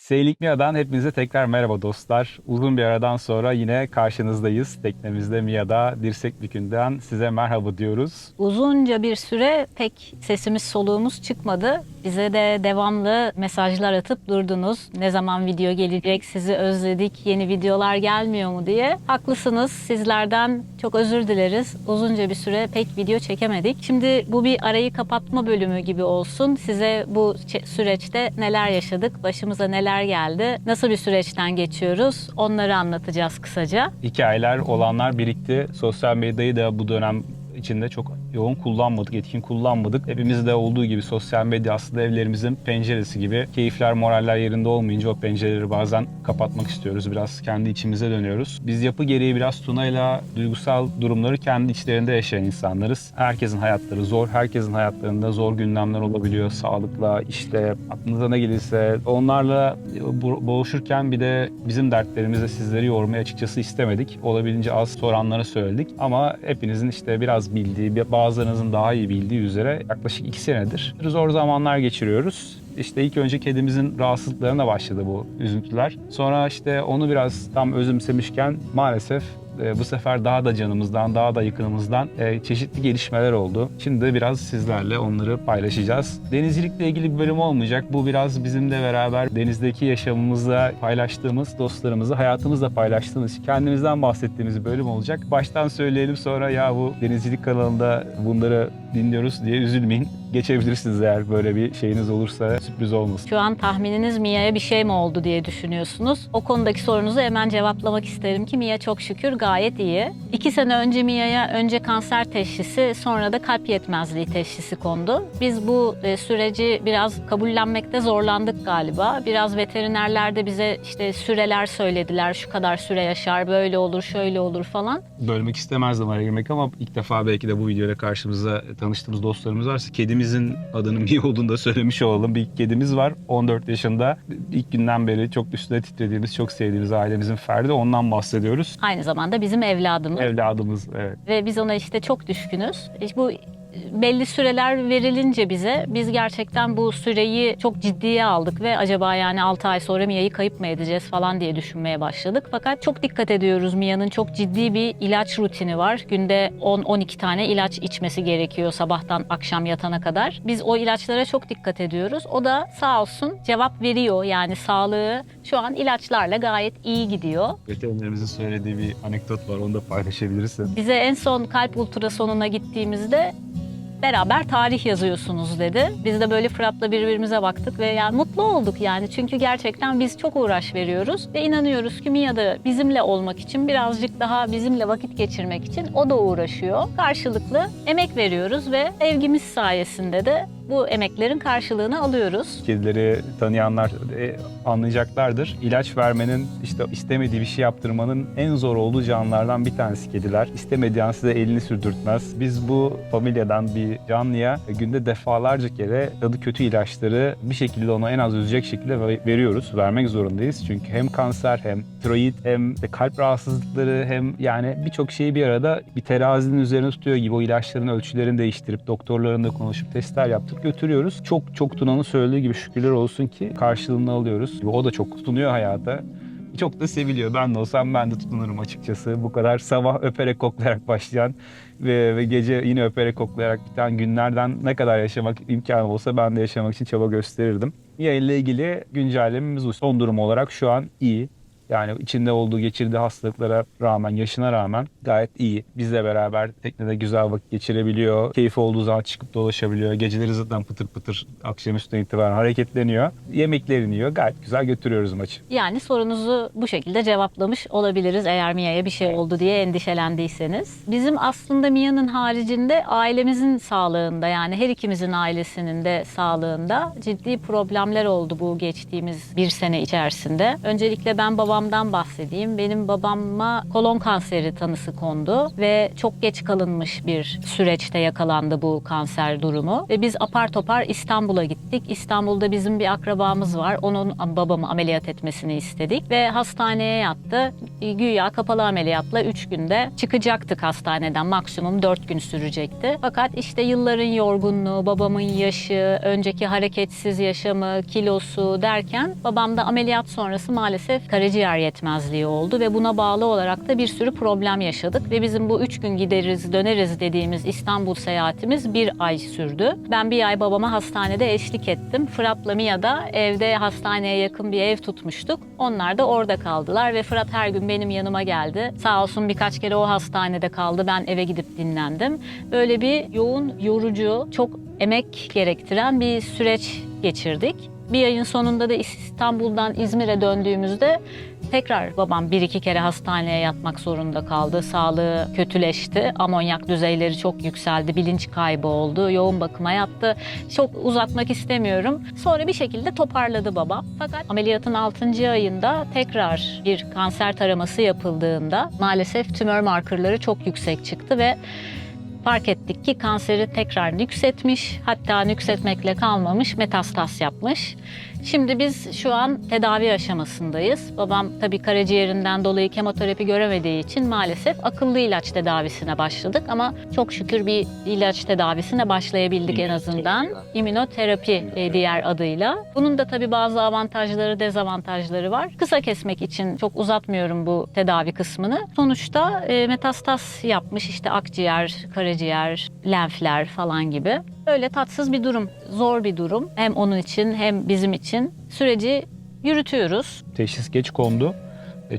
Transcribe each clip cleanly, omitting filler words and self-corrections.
Sailing Mia'dan hepinize tekrar merhaba dostlar. Uzun bir aradan sonra yine karşınızdayız. Teknemizde Mia'da Dirsek Bükü'nden size merhaba diyoruz. Uzunca bir süre pek sesimiz soluğumuz çıkmadı. Bize de devamlı mesajlar atıp durdunuz. Ne zaman video gelecek, sizi özledik, yeni videolar gelmiyor mu diye. Haklısınız, sizlerden çok özür dileriz. Uzunca bir süre pek video çekemedik. Şimdi bu bir arayı kapatma bölümü gibi olsun. Size bu süreçte neler yaşadık, başımıza neler geldi, nasıl bir süreçten geçiyoruz onları anlatacağız kısaca. Hikayeler, olanlar birikti. Sosyal medyayı da bu dönem içinde çok yoğun kullanmadık, etkin kullanmadık. Hepimizde olduğu gibi sosyal medya aslında evlerimizin penceresi gibi. Keyifler, moraller yerinde olmayınca o pencereleri bazen kapatmak istiyoruz. Biraz kendi içimize dönüyoruz. Biz yapı gereği biraz Tuna'yla duygusal durumları kendi içlerinde yaşayan insanlarız. Herkesin hayatları zor, herkesin hayatlarında zor gündemler olabiliyor. Sağlıkla, işte aklınıza ne gelirse onlarla boğuşurken bir de bizim dertlerimizle sizleri yormayı açıkçası istemedik. Olabildiğince az soranlara söyledik ama hepinizin işte biraz bildiği, bazılarınızın daha iyi bildiği üzere yaklaşık 2 senedir zor zamanlar geçiriyoruz. İşte ilk önce kedimizin rahatsızlıklarına başladı bu üzüntüler. Sonra işte onu biraz tam özümsemişken maalesef bu sefer daha da canımızdan, daha da yakınımızdan çeşitli gelişmeler oldu. Şimdi de biraz sizlerle onları paylaşacağız. Denizcilikle ilgili bir bölüm olmayacak. Bu biraz bizimle beraber denizdeki yaşamımızda paylaştığımız, dostlarımızla, hayatımızla paylaştığımız, kendimizden bahsettiğimiz bir bölüm olacak. Baştan söyleyelim, sonra ya bu denizcilik kanalında bunları dinliyoruz diye üzülmeyin. Geçebilirsiniz eğer böyle bir şeyiniz olursa, sürpriz olmasın. Şu an tahmininiz Mia'ya bir şey mi oldu diye düşünüyorsunuz. O konudaki sorunuzu hemen cevaplamak isterim ki Mia çok şükür gayet iyi. 2 sene önce Mia'ya önce kanser teşhisi, sonra da kalp yetmezliği teşhisi kondu. Biz bu süreci biraz kabullenmekte zorlandık galiba. Biraz veterinerler de bize işte süreler söylediler. Şu kadar süre yaşar, böyle olur, şöyle olur falan. Bölmek istemezdim araya girmek ama ilk defa belki de bu videoyla karşımıza tanıştığımız dostlarımız varsa kedimizin adının Mia olduğunu da söylemiş olalım. Bir kedimiz var, 14 yaşında. İlk günden beri çok üstüne titrediğimiz, çok sevdiğimiz ailemizin ferdi. Ondan bahsediyoruz. Aynı zamanda bizim evladımız. Evladımız, evet. Ve biz ona işte çok düşkünüz. İşte bu belli süreler verilince bize, biz gerçekten bu süreyi çok ciddiye aldık ve acaba yani 6 ay sonra Mia'yı kayıp mı edeceğiz falan diye düşünmeye başladık. Fakat çok dikkat ediyoruz. Mia'nın çok ciddi bir ilaç rutini var. Günde 10-12 tane ilaç içmesi gerekiyor sabahtan akşam yatana kadar. Biz o ilaçlara çok dikkat ediyoruz. O da sağ olsun cevap veriyor. Yani sağlığı şu an ilaçlarla gayet iyi gidiyor. Veterinerimizin söylediği bir anekdot var, onu da paylaşabilirsin. Bize en son kalp ultrasonuna gittiğimizde beraber tarih yazıyorsunuz dedi. Biz de böyle Fırat'la birbirimize baktık ve yani mutlu olduk yani. Çünkü gerçekten biz çok uğraş veriyoruz ve inanıyoruz ki Mia da bizimle olmak için, birazcık daha bizimle vakit geçirmek için o da uğraşıyor. Karşılıklı emek veriyoruz ve sevgimiz sayesinde de bu emeklerin karşılığını alıyoruz. Kedileri tanıyanlar anlayacaklardır. İlaç vermenin, işte istemediği bir şey yaptırmanın en zor olduğu canlılardan bir tanesi kediler. İstemediği an size elini sürdürtmez. Biz bu familyadan bir canlıya günde defalarca kere tadı kötü ilaçları bir şekilde ona en az üzecek şekilde veriyoruz. Vermek zorundayız. Çünkü hem kanser, hem tiroid, hem de kalp rahatsızlıkları, hem yani birçok şeyi bir arada bir terazinin üzerine tutuyor gibi o ilaçların ölçülerini değiştirip doktorlarla konuşup testler yaptık, götürüyoruz. Çok Tuna'nın söylediği gibi şükürler olsun ki karşılığını alıyoruz. O da çok tutunuyor hayata. Çok da seviliyor. Ben de olsam ben de tutunurum açıkçası. Bu kadar sabah öperek koklayarak başlayan ve gece yine öperek koklayarak biten günlerden ne kadar yaşamak imkanı olsa ben de yaşamak için çaba gösterirdim. Mia ile ilgili güncellememiz bu. Son durum olarak şu an iyi. Yani içinde olduğu, geçirdiği hastalıklara rağmen, yaşına rağmen gayet iyi. Bizle beraber teknede güzel vakit geçirebiliyor. Keyfi olduğu zaman çıkıp dolaşabiliyor. Geceleri zaten pıtır pıtır akşamüstüne itibaren hareketleniyor. Yemeklerini yiyor. Gayet güzel götürüyoruz maçı. Yani sorunuzu bu şekilde cevaplamış olabiliriz eğer Mia'ya bir şey oldu diye endişelendiyseniz. Bizim aslında Mia'nın haricinde ailemizin sağlığında, yani her ikimizin ailesinin de sağlığında ciddi problemler oldu bu geçtiğimiz 1 sene içerisinde. Öncelikle ben babamdan bahsedeyim. Benim babama kolon kanseri tanısı kondu ve çok geç kalınmış bir süreçte yakalandı bu kanser durumu. Ve biz apar topar İstanbul'a gittik. İstanbul'da bizim bir akrabamız var. Onun babamı ameliyat etmesini istedik ve hastaneye yattı. güya kapalı ameliyatla 3 günde çıkacaktık hastaneden. Maksimum 4 gün sürecekti. Fakat işte yılların yorgunluğu, babamın yaşı, önceki hareketsiz yaşamı, kilosu derken babamda ameliyat sonrası maalesef karaciğer yetmezliği oldu ve buna bağlı olarak da bir sürü problem yaşadık ve bizim bu 3 gün gideriz döneriz dediğimiz İstanbul seyahatimiz 1 ay sürdü. Ben 1 ay babama hastanede eşlik ettim. Fırat'la Mia da evde hastaneye yakın bir ev tutmuştuk. Onlar da orada kaldılar ve Fırat her gün benim yanıma geldi. Sağ olsun birkaç kere o hastanede kaldı. Ben eve gidip dinlendim. Böyle bir yoğun, yorucu, çok emek gerektiren bir süreç geçirdik. 1 ayın sonunda da İstanbul'dan İzmir'e döndüğümüzde tekrar babam 1-2 kere hastaneye yatmak zorunda kaldı. Sağlığı kötüleşti. Amonyak düzeyleri çok yükseldi. Bilinç kaybı oldu. Yoğun bakıma yattı. Çok uzatmak istemiyorum. Sonra bir şekilde toparladı babam. Fakat ameliyatın 6. ayında tekrar bir kanser taraması yapıldığında maalesef tümör markerları çok yüksek çıktı ve fark ettik ki kanseri tekrar nüksetmiş, hatta nüksetmekle kalmamış, metastas yapmış. Şimdi biz şu an tedavi aşamasındayız. Babam tabii karaciğerinden dolayı kemoterapi göremediği için maalesef akıllı ilaç tedavisine başladık. Ama çok şükür bir ilaç tedavisine başlayabildik en azından. İmmünoterapi diğer adıyla. Bunun da tabii bazı avantajları, dezavantajları var. Kısa kesmek için çok uzatmıyorum bu tedavi kısmını. Sonuçta metastas yapmış işte akciğer, karaciğer, lenfler falan gibi. Öyle tatsız bir durum, zor bir durum. Hem onun için hem bizim için süreci yürütüyoruz. Teşhis geç kondu.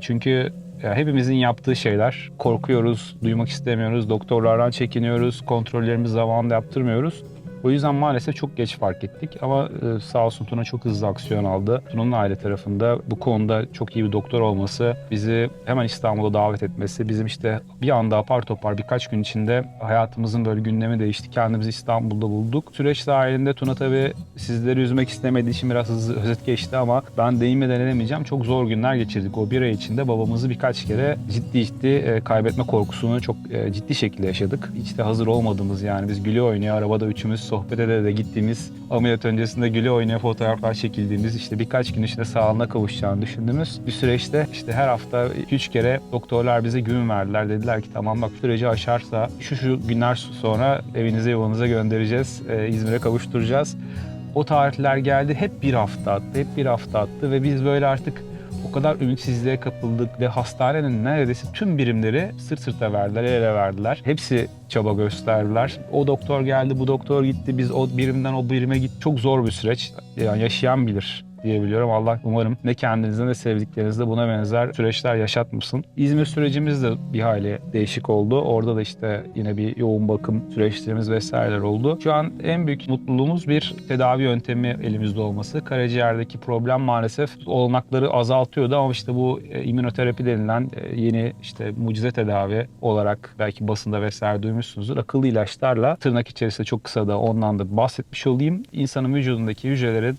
Çünkü hepimizin yaptığı şeyler. Korkuyoruz, duymak istemiyoruz, doktorlardan çekiniyoruz, kontrollerimizi zamanında yaptırmıyoruz. O yüzden maalesef çok geç fark ettik ama sağ olsun Tuna çok hızlı aksiyon aldı. Tuna'nın aile tarafında bu konuda çok iyi bir doktor olması, bizi hemen İstanbul'a davet etmesi, bizim işte bir anda apar topar birkaç gün içinde hayatımızın böyle gündemi değişti. Kendimizi İstanbul'da bulduk. Süreç dahilinde Tuna tabii sizleri üzmek istemediği için biraz hızlı özet geçti ama ben değinmeden edemeyeceğim. Çok zor günler geçirdik. O 1 ay içinde babamızı birkaç kere ciddi kaybetme korkusunu çok ciddi şekilde yaşadık. Hiç de hazır olmadığımız yani biz güle oynaya arabada üçümüz sohbet ede gittiğimiz, ameliyat öncesinde güle oynaya fotoğraflar çekildiğimiz, işte birkaç gün içinde sağlığına kavuşacağını düşündüğümüz bir süreçte işte her hafta 2-3 kere doktorlar bize gün verdiler. Dediler ki tamam bak süreci aşarsa şu günler sonra evinize yuvanıza göndereceğiz, İzmir'e kavuşturacağız. O tarihler geldi, hep bir hafta attı ve biz böyle artık o kadar ümitsizliğe kapıldık ve hastanenin neredeyse tüm birimleri sırt sırta verdiler, el ele verdiler. Hepsi çaba gösterdiler. O doktor geldi, bu doktor gitti, biz o birimden o birime gittik. Çok zor bir süreç. Yani yaşayan bilir diyebiliyorum. Allah umarım ne kendinizde ne sevdiklerinizde buna benzer süreçler yaşatmasın. İzmir sürecimiz de bir hayli değişik oldu. Orada da işte yine bir yoğun bakım süreçlerimiz vesaireler oldu. Şu an en büyük mutluluğumuz bir tedavi yöntemi elimizde olması. Karaciğerdeki problem maalesef olanakları azaltıyordu ama işte bu immünoterapi denilen yeni işte mucize tedavi olarak belki basında vesaire duymuşsunuzdur. Akıllı ilaçlarla tırnak içerisinde çok kısa da ondan da bahsetmiş olayım. İnsanın vücudundaki hücrelerin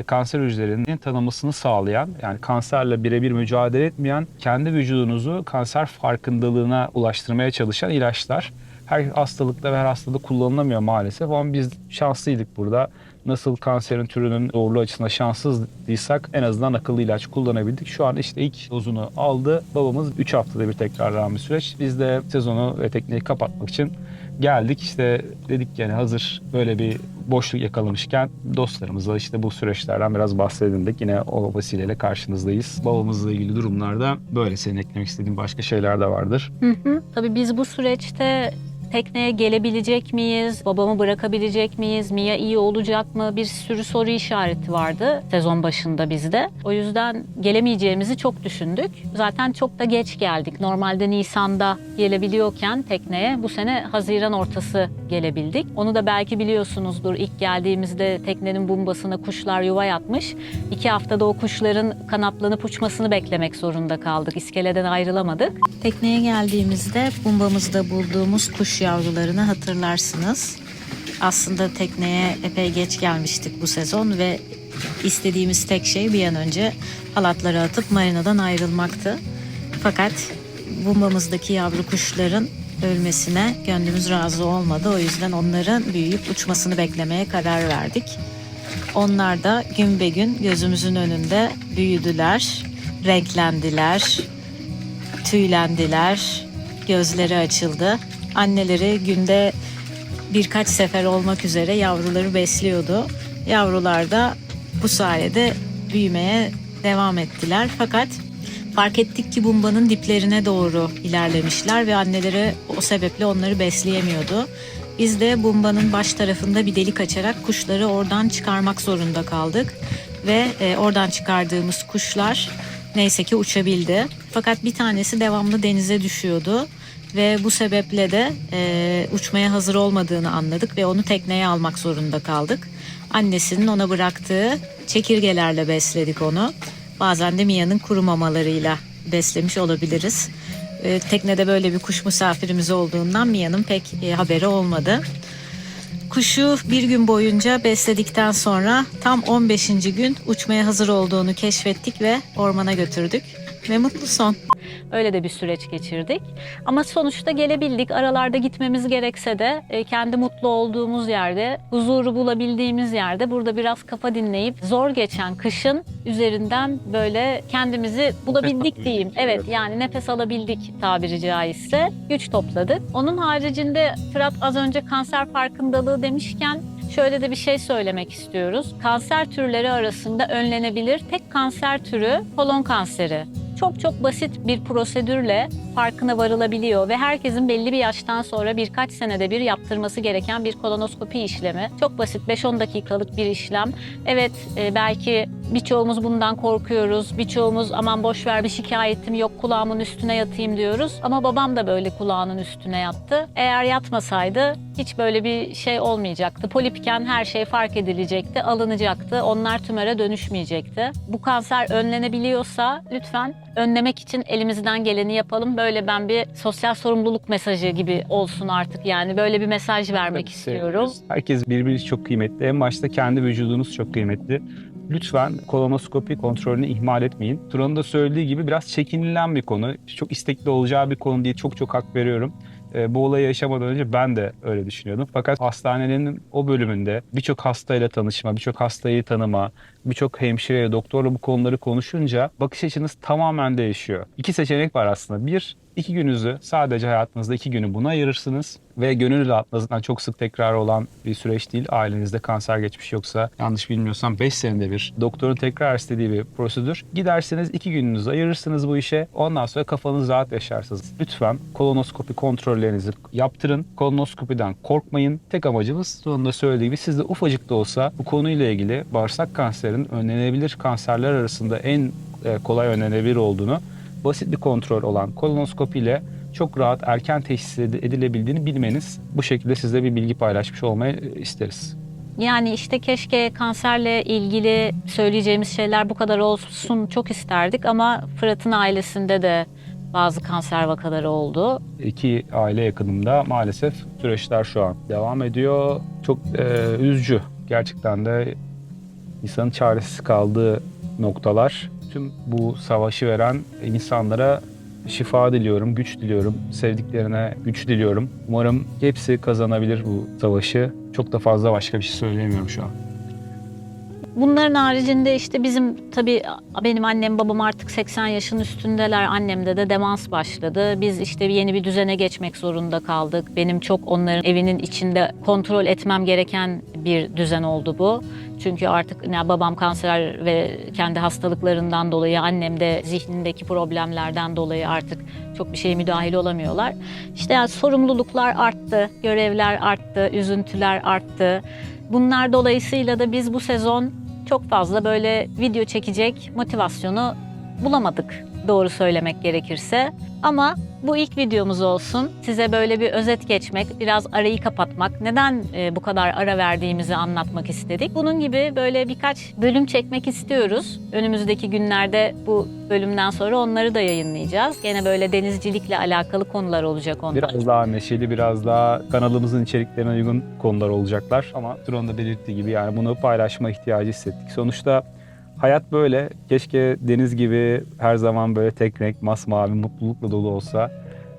kanser hücrelerinin tanımasını sağlayan, yani kanserle birebir mücadele etmeyen, kendi vücudunuzu kanser farkındalığına ulaştırmaya çalışan ilaçlar. Her hastalıkta ve her hastada kullanılamıyor maalesef ama biz şanslıydık burada. Nasıl kanserin türünün doğruluğu açısından şanssızdıysak en azından akıllı ilaç kullanabildik. Şu an işte ilk dozunu aldı. Babamız 3 haftada bir tekrarlanan bir süreç. Biz de sezonu ve tekneyi kapatmak için geldik. İşte dedik yani hazır böyle bir boşluk yakalamışken dostlarımızla işte bu süreçlerden biraz bahsedindik. Yine o vesileyle karşınızdayız. Babamızla ilgili durumlarda böyle senin eklemek istediğin başka şeyler de vardır. Tabii biz bu süreçte tekneye gelebilecek miyiz? Babamı bırakabilecek miyiz? Mia iyi olacak mı? Bir sürü soru işareti vardı sezon başında bizde. O yüzden gelemeyeceğimizi çok düşündük. Zaten çok da geç geldik. Normalde Nisan'da gelebiliyorken tekneye bu sene Haziran ortası gelebildik. Onu da belki biliyorsunuzdur. İlk geldiğimizde teknenin bumbasına kuşlar yuva yapmış. 2 haftada o kuşların kanatlanıp uçmasını beklemek zorunda kaldık. İskeleden ayrılamadık. Tekneye geldiğimizde bumbamızda bulduğumuz kuş yavrularını hatırlarsınız. Aslında tekneye epey geç gelmiştik bu sezon ve istediğimiz tek şey bir an önce halatları atıp marinadan ayrılmaktı. Fakat bumbamızdaki yavru kuşların ölmesine gönlümüz razı olmadı. O yüzden onların büyüyüp uçmasını beklemeye karar verdik. Onlar da gün be gün gözümüzün önünde büyüdüler, renklendiler. tüylendiler, gözleri açıldı. Anneleri günde birkaç sefer olmak üzere yavruları besliyordu. Yavrular da bu sayede büyümeye devam ettiler. Fakat fark ettik ki bumbanın diplerine doğru ilerlemişler ve anneleri o sebeple onları besleyemiyordu. Biz de bumbanın baş tarafında bir delik açarak kuşları oradan çıkarmak zorunda kaldık. Ve oradan çıkardığımız kuşlar neyse ki uçabildi. Fakat bir tanesi devamlı denize düşüyordu. Ve bu sebeple de uçmaya hazır olmadığını anladık ve onu tekneye almak zorunda kaldık. Annesinin ona bıraktığı çekirgelerle besledik onu. Bazen de Mia'nın kuru mamalarıyla beslemiş olabiliriz. Teknede böyle bir kuş misafirimiz olduğundan Mia'nın pek haberi olmadı. Kuşu bir gün boyunca besledikten sonra tam 15. gün uçmaya hazır olduğunu keşfettik ve ormana götürdük. Ve mutlu son. Öyle de bir süreç geçirdik. Ama sonuçta gelebildik. Aralarda gitmemiz gerekse de kendi mutlu olduğumuz yerde, huzuru bulabildiğimiz yerde burada biraz kafa dinleyip zor geçen kışın üzerinden böyle kendimizi bulabildik diyeyim. Evet, yani nefes alabildik tabiri caizse. Güç topladık. Onun haricinde Fırat az önce kanser farkındalığı demişken şöyle de bir şey söylemek istiyoruz. Kanser türleri arasında önlenebilir tek kanser türü kolon kanseri. Çok basit bir prosedürle farkına varılabiliyor ve herkesin belli bir yaştan sonra birkaç senede bir yaptırması gereken bir kolonoskopi işlemi. Çok basit 5-10 dakikalık bir işlem. Evet, belki birçoğumuz bundan korkuyoruz. Birçoğumuz aman boş ver bir şikayetim yok kulağımın üstüne yatayım diyoruz. Ama babam da böyle kulağının üstüne yattı. Eğer yatmasaydı hiç böyle bir şey olmayacaktı. Polipken her şey fark edilecekti, alınacaktı. Onlar tümöre dönüşmeyecekti. Bu kanser önlenebiliyorsa lütfen önlemek için elimizden geleni yapalım. Böyle ben bir sosyal sorumluluk mesajı gibi olsun artık, yani böyle bir mesaj vermek istiyorum. Herkes birbiri çok kıymetli. En başta kendi vücudunuz çok kıymetli. Lütfen kolonoskopi kontrolünü ihmal etmeyin. Turan'ın da söylediği gibi biraz çekinilen bir konu. Çok istekli olacağı bir konu değil. Çok hak veriyorum. Bu olayı yaşamadan önce ben de öyle düşünüyordum. Fakat hastanenin o bölümünde birçok hastayla tanışma, birçok hastayı tanıma, birçok hemşireye, doktorla bu konuları konuşunca bakış açınız tamamen değişiyor. İki seçenek var aslında. Bir, 2 gününüzü, sadece hayatınızda 2 günü buna ayırırsınız ve gönül rahatlığınızdan çok sık tekrar olan bir süreç değil. Ailenizde kanser geçmiş yoksa, yanlış bilmiyorsam 5 senede bir doktorun tekrar istediği bir prosedür. Gidersiniz 2 gününüzü ayırırsınız bu işe. Ondan sonra kafanız rahat yaşarsınız. Lütfen kolonoskopi kontrollerinizi yaptırın. Kolonoskopiden korkmayın. Tek amacımız sonunda söylediği gibi sizde ufacık da olsa bu konuyla ilgili bağırsak kanserinin önlenebilir kanserler arasında en kolay önlenebilir olduğunu, basit bir kontrol olan kolonoskopi ile çok rahat erken teşhis edilebildiğini bilmeniz, bu şekilde sizle bir bilgi paylaşmış olmayı isteriz. Yani işte keşke kanserle ilgili söyleyeceğimiz şeyler bu kadar olsun çok isterdik ama Fırat'ın ailesinde de bazı kanser vakaları oldu. 2 aile yakınımda maalesef süreçler şu an devam ediyor. Çok üzücü. Gerçekten de insanın çaresiz kaldığı noktalar. Tüm bu savaşı veren insanlara şifa diliyorum, güç diliyorum. Sevdiklerine güç diliyorum. Umarım hepsi kazanabilir bu savaşı. Çok da fazla başka bir şey söyleyemiyorum şu an. Bunların haricinde işte bizim tabii benim annem babam artık 80 yaşın üstündeler. Annemde de demans başladı. Biz işte yeni bir düzene geçmek zorunda kaldık. Benim çok onların evinin içinde kontrol etmem gereken bir düzen oldu bu. Çünkü artık yani babam kanser ve kendi hastalıklarından dolayı, annem de zihnindeki problemlerden dolayı artık çok bir şeye müdahil olamıyorlar. İşte yani sorumluluklar arttı, görevler arttı, üzüntüler arttı. Bunlar dolayısıyla da biz bu sezon çok fazla böyle video çekecek motivasyonu bulamadık, doğru söylemek gerekirse. Ama bu ilk videomuz olsun. Size böyle bir özet geçmek, biraz arayı kapatmak, neden bu kadar ara verdiğimizi anlatmak istedik. Bunun gibi böyle birkaç bölüm çekmek istiyoruz. Önümüzdeki günlerde bu bölümden sonra onları da yayınlayacağız. Gene böyle denizcilikle alakalı konular olacak onlar. Biraz daha neşeli, biraz daha kanalımızın içeriklerine uygun konular olacaklar. Ama Turan'ın da belirttiği gibi yani bunu paylaşma ihtiyacı hissettik. Sonuçta hayat böyle. Keşke deniz gibi her zaman böyle tek renk, masmavi, mutlulukla dolu olsa.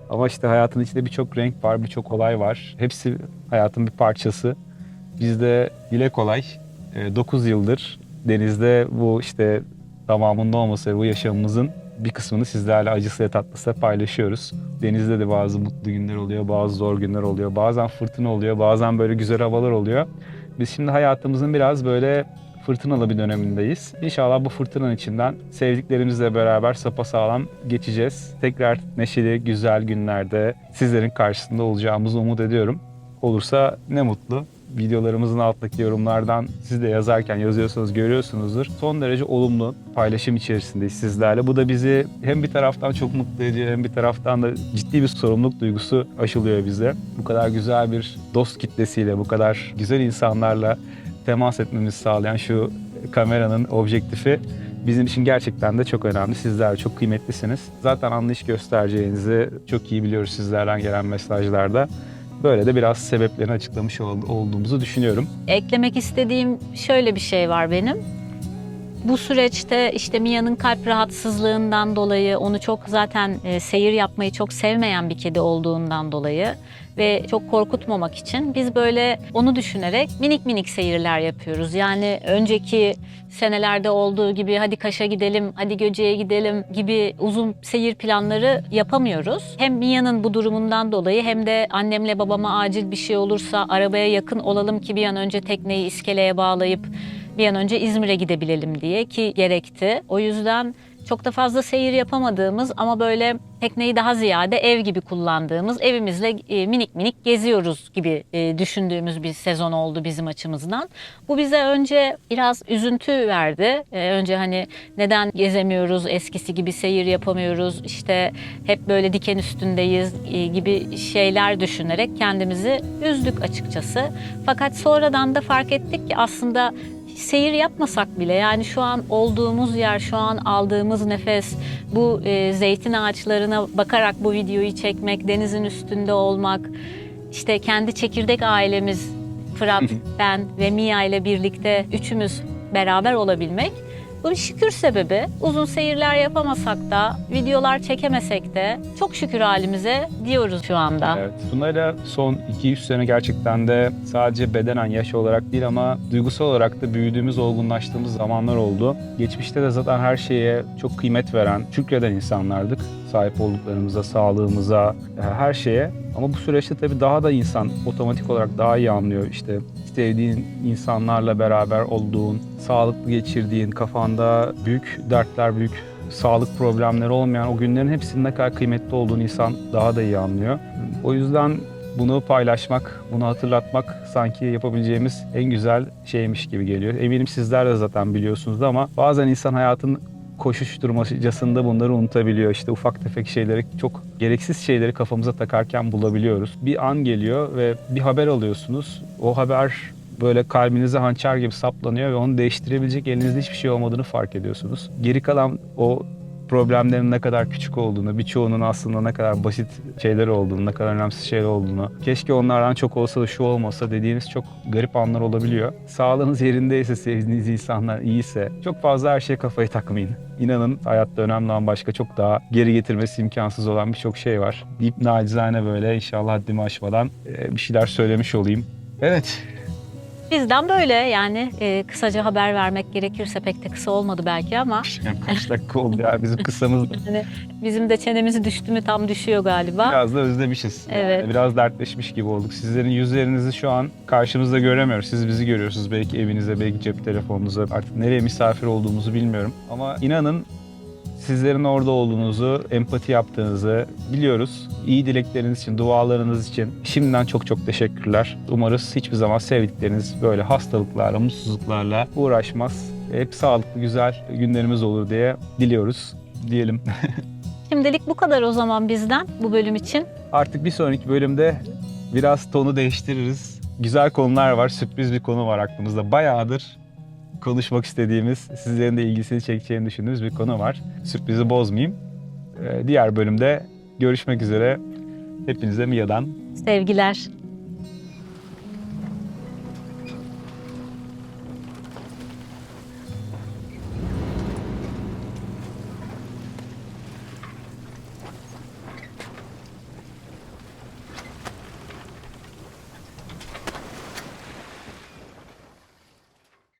Ama işte hayatın içinde birçok renk var, birçok olay var. Hepsi hayatın bir parçası. Biz de dile kolay 9 yıldır denizde bu işte tamamında olmasa da bu yaşamımızın bir kısmını sizlerle acısıyla tatlısıyla paylaşıyoruz. Denizde de bazı mutlu günler oluyor, bazı zor günler oluyor, bazen fırtına oluyor, bazen böyle güzel havalar oluyor. Biz şimdi hayatımızın biraz böyle fırtınalı bir dönemindeyiz. İnşallah bu fırtınanın içinden sevdiklerimizle beraber sapasağlam geçeceğiz. Tekrar neşeli, güzel günlerde sizlerin karşısında olacağımızı umut ediyorum. Olursa ne mutlu. Videolarımızın alttaki yorumlardan siz de yazarken yazıyorsanız görüyorsunuzdur. Son derece olumlu paylaşım içerisindeyiz sizlerle. Bu da bizi hem bir taraftan çok mutlu ediyor hem bir taraftan da ciddi bir sorumluluk duygusu aşılıyor bize. Bu kadar güzel bir dost kitlesiyle, bu kadar güzel insanlarla temas etmemizi sağlayan şu kameranın objektifi bizim için gerçekten de çok önemli. Sizler çok kıymetlisiniz. Zaten anlayış göstereceğinizi çok iyi biliyoruz sizlerden gelen mesajlarda. Böyle de biraz sebeplerini açıklamış olduğumuzu düşünüyorum. Eklemek istediğim şöyle bir şey var benim. Bu süreçte işte Mia'nın kalp rahatsızlığından dolayı, onu çok zaten seyir yapmayı çok sevmeyen bir kedi olduğundan dolayı ve çok korkutmamak için biz böyle onu düşünerek minik minik seyirler yapıyoruz. Yani önceki senelerde olduğu gibi hadi Kaş'a gidelim, hadi Göce'ye gidelim gibi uzun seyir planları yapamıyoruz. Hem Mia'nın bu durumundan dolayı hem de annemle babama acil bir şey olursa arabaya yakın olalım ki bir an önce tekneyi iskeleye bağlayıp bir an önce İzmir'e gidebilelim diye ki gerekti. O yüzden çok da fazla seyir yapamadığımız ama böyle tekneyi daha ziyade ev gibi kullandığımız, evimizle minik minik geziyoruz gibi düşündüğümüz bir sezon oldu bizim açımızdan. Bu bize önce biraz üzüntü verdi. Önce hani neden gezemiyoruz, eskisi gibi seyir yapamıyoruz, işte hep böyle diken üstündeyiz gibi şeyler düşünerek kendimizi üzdük açıkçası. Fakat sonradan da fark ettik ki aslında seyir yapmasak bile, yani şu an olduğumuz yer, şu an aldığımız nefes, bu zeytin ağaçlarına bakarak bu videoyu çekmek, denizin üstünde olmak, işte kendi çekirdek ailemiz Fırat, ben ve Mia ile birlikte üçümüz beraber olabilmek. Bu bir şükür sebebi. Uzun seyirler yapamasak da, videolar çekemesek de çok şükür halimize diyoruz şu anda. Evet. Tuna'yla son 200 sene gerçekten de sadece bedenen yaş olarak değil ama duygusal olarak da büyüdüğümüz, olgunlaştığımız zamanlar oldu. Geçmişte de zaten her şeye çok kıymet veren, şükreden insanlardık. Sahip olduklarımıza, sağlığımıza, her şeye. Ama bu süreçte tabii daha da insan otomatik olarak daha iyi anlıyor. İşte sevdiğin insanlarla beraber olduğun, sağlıklı geçirdiğin, kafanda büyük dertler, büyük sağlık problemleri olmayan o günlerin hepsinin ne kadar kıymetli olduğunu insan daha da iyi anlıyor. O yüzden bunu paylaşmak, bunu hatırlatmak sanki yapabileceğimiz en güzel şeymiş gibi geliyor. Eminim sizler de zaten biliyorsunuz ama bazen insan hayatın koşuşturmacasında bunları unutabiliyor. İşte ufak tefek şeyleri, çok gereksiz şeyleri kafamıza takarken bulabiliyoruz. Bir an geliyor ve bir haber alıyorsunuz. O haber böyle kalbinize hançer gibi saplanıyor ve onu değiştirebilecek elinizde hiçbir şey olmadığını fark ediyorsunuz. Geri kalan o problemlerin ne kadar küçük olduğunu, birçoğunun aslında ne kadar basit şeyler olduğunu, ne kadar önemsiz şeyler olduğunu, keşke onlardan çok olsa da şu olmasa dediğiniz çok garip anlar olabiliyor. Sağlığınız yerindeyse, sevdiğiniz insanlar iyiyse çok fazla her şeye kafayı takmayın. İnanın hayatta önemli olan başka çok daha geri getirmesi imkansız olan birçok şey var. Deyip nacizane böyle inşallah haddimi aşmadan bir şeyler söylemiş olayım. Evet. Bizden böyle yani kısaca haber vermek gerekirse, pek de kısa olmadı belki ama Kaç dakika oldu ya bizim kısamız. yani bizim de çenemizi düştü mü tam düşüyor galiba. Biraz da özlemişiz. Evet. Yani biraz dertleşmiş gibi olduk. Sizlerin yüzlerinizi şu an karşımızda göremiyoruz. Siz bizi görüyorsunuz. Belki evinize, belki cep telefonunuza. Artık nereye misafir olduğumuzu bilmiyorum. Ama inanın sizlerin orada olduğunuzu, empati yaptığınızı biliyoruz. İyi dilekleriniz için, dualarınız için şimdiden çok çok teşekkürler. Umarız hiçbir zaman sevdikleriniz böyle hastalıklarla, mutsuzluklarla uğraşmaz. Hep sağlıklı, güzel günlerimiz olur diye diliyoruz diyelim. Şimdilik bu kadar o zaman bizden bu bölüm için. Artık bir sonraki bölümde biraz tonu değiştiririz. Güzel konular var, sürpriz bir konu var aklımızda. Bayağıdır konuşmak istediğimiz, sizlerin de ilgisini çekeceğini düşündüğümüz bir konu var. Sürprizi bozmayayım. Diğer bölümde görüşmek üzere. Hepinize Mia'dan Sevgiler.